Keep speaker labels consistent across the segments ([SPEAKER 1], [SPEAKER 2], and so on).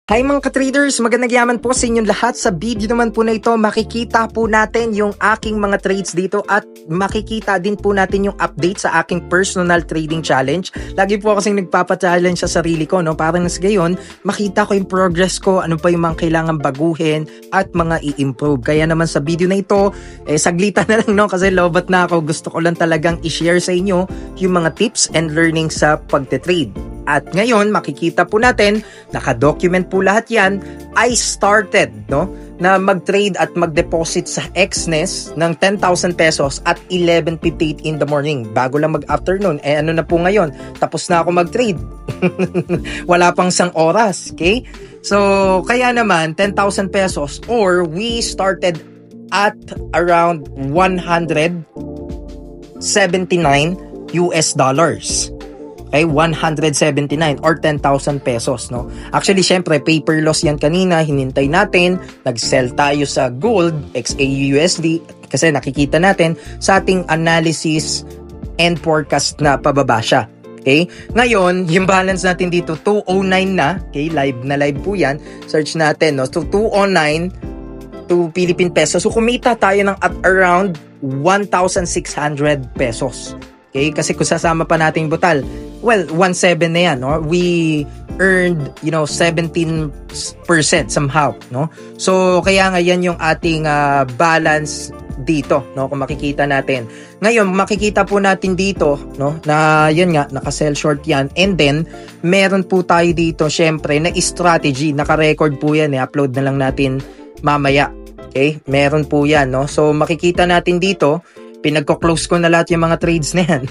[SPEAKER 1] Hi mga ka-traders, magandang yaman po sa inyong lahat. Sa video naman po na ito, makikita po natin yung aking mga trades dito at makikita din po natin yung update sa aking personal trading challenge. Lagi po kasing nagpapa-challenge sa sarili ko, no? Parang sa gayon, makita ko yung progress ko, ano pa yung mga kailangan baguhin at mga i-improve. Kaya naman sa video na ito, saglitan na lang, no? Kasi lobat na ako. Gusto ko lang talagang i-share sa inyo yung mga tips and learning sa pagte-trade. At ngayon, makikita po natin, naka-document po lahat yan, I started, no, na mag-trade at mag-deposit sa Exness ng 10,000 pesos at 11:58 in the morning. Bago lang mag-afternoon, ano na po ngayon, tapos na ako mag-trade. Wala pang 1 oras, okay? So, kaya naman, 10,000 pesos or we started at around 179 US dollars. Okay, 179 or 10,000 pesos, no? Actually, syempre, paper loss yan kanina, hinintay natin, nag-sell tayo sa gold, XAUUSD, kasi nakikita natin sa ating analysis and forecast na pababa siya. Okay? Ngayon, yung balance natin dito, 209 na, okay? Live na live po yan. Search natin, no? So, 209 to Philippine pesos. So, kumita tayo ng at around 1,600 pesos. Okay? Kasi kung sasama pa natin yung butal, well, 1.7 na yan, no? We earned, 17% somehow, no? So, kaya nga yan yung ating balance dito, no? Kung makikita natin. Ngayon, makikita po natin dito, no? Na yan nga, naka-sell short yan. And then, meron po tayo dito, syempre, na strategy. Naka-record po yan, upload na lang natin mamaya. Okay? Meron po yan, no? So, makikita natin dito, pinagko-close ko na lahat yung mga trades na yan.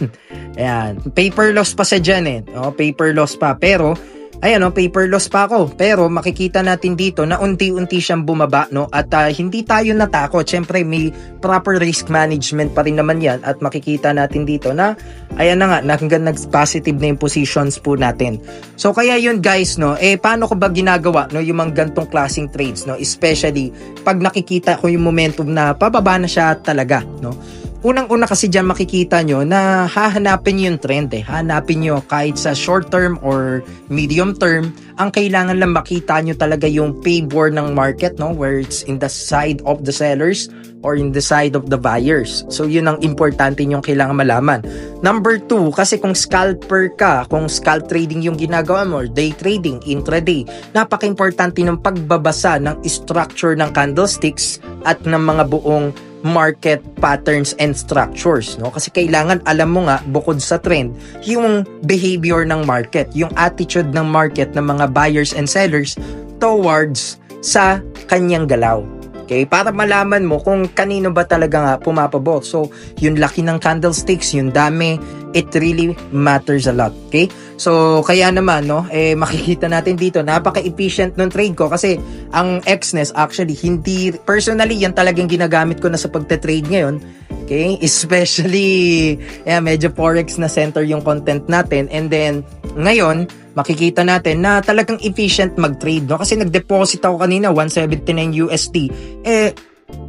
[SPEAKER 1] Ayan. Paper loss pa sa dyan no? Paper loss pa. Pero, ayan, no? Paper loss pa ako. Pero, makikita natin dito na unti-unti siyang bumaba, no? At hindi tayo natakot. Siyempre, may proper risk management pa rin naman yan. At makikita natin dito na, ayan na nga, hanggang nag-positive na yung positions po natin. So, kaya yun guys, no? Paano ko ba ginagawa, no? Yung mga gantong klaseng trades, no? Especially, pag nakikita ko yung momentum na pababa na siya talaga, no? Unang-una kasi dyan makikita nyo na hahanapin nyo yung trend Hahanapin nyo kahit sa short term or medium term. Ang kailangan lang makita nyo talaga yung favor ng market, no? Where it's in the side of the sellers or in the side of the buyers. So yun ang importante nyo kailangan malaman. Number 2, kasi kung scalper ka, kung scalp trading yung ginagawa mo or day trading, intraday, napaka-importante ng pagbabasa ng structure ng candlesticks at ng mga buong market patterns and structures, no? Kasi kailangan alam mo nga bukod sa trend yung behavior ng market, yung attitude ng market ng mga buyers and sellers towards sa kanyang galaw. Okay? Para malaman mo kung kanino ba talaga nga pumapabot. So, yung laki ng candlesticks, yung dami, it really matters a lot. Okay? So, kaya naman, no, makikita natin dito, napaka-efficient ng trade ko kasi ang Exness actually, hindi, personally, yan talagang ginagamit ko na sa pagte-trade ngayon. Okay? Especially, medyo forex na center yung content natin. And then, ngayon, makikita natin na talagang efficient mag-trade, no? Kasi nag-deposit ako kanina, 179 USD.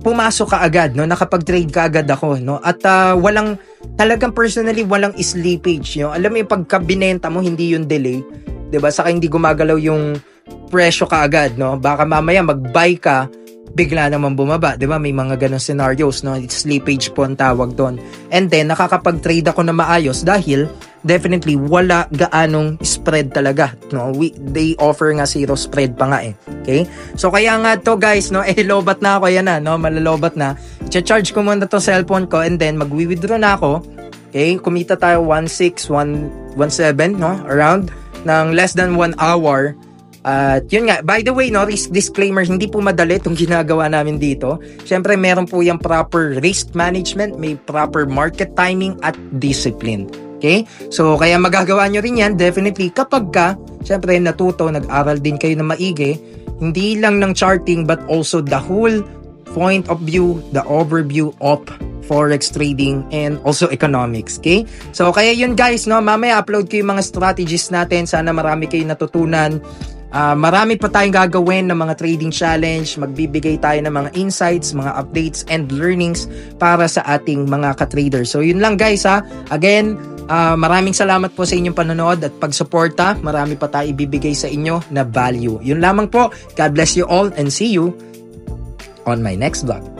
[SPEAKER 1] Pumasok ka agad, no? Nakapag-trade ka agad ako, no? At talagang personally, walang slippage, no? Alam mo yung pagka-binenta mo, hindi yung delay. 'Di ba? Saka hindi gumagalaw yung presyo ka agad, no? Baka mamaya mag-buy ka, bigla naman bumaba, 'di ba? May mga ganong scenarios, no? It's slippage po ang tawag doon. And then nakakapag-trade ako na maayos dahil definitely wala gaanong spread talaga, no? They offer nga zero spread pa nga Okay? So kaya nga to guys, no? Lobat na ako, yan na, no? Malalobat na. I-charge ko muna to cellphone ko and then mag-withdraw na ako. Okay? Kumita tayo 1.6, 1.7, no? Around ng less than 1 hour. At yun nga, by the way, no, risk disclaimer, hindi po madali itong ginagawa namin dito. Siyempre, meron po yung proper risk management, may proper market timing at discipline. Okay? So, kaya magagawa nyo rin yan, definitely, kapag ka, siyempre, natuto, nag-aral din kayo na maigi, hindi lang ng charting, but also the whole point of view, the overview of forex trading and also economics. Okay? So, kaya yun guys, no, mamaya upload ko yung mga strategies natin. Sana marami kayong natutunan. Marami pa tayong gagawin ng mga trading challenge, magbibigay tayo ng mga insights, mga updates and learnings para sa ating mga ka-traders. So yun lang guys ha. Again, maraming salamat po sa inyong panonood at pagsuporta. Marami pa tayo ibibigay sa inyo na value. Yun lamang po. God bless you all and see you on my next vlog.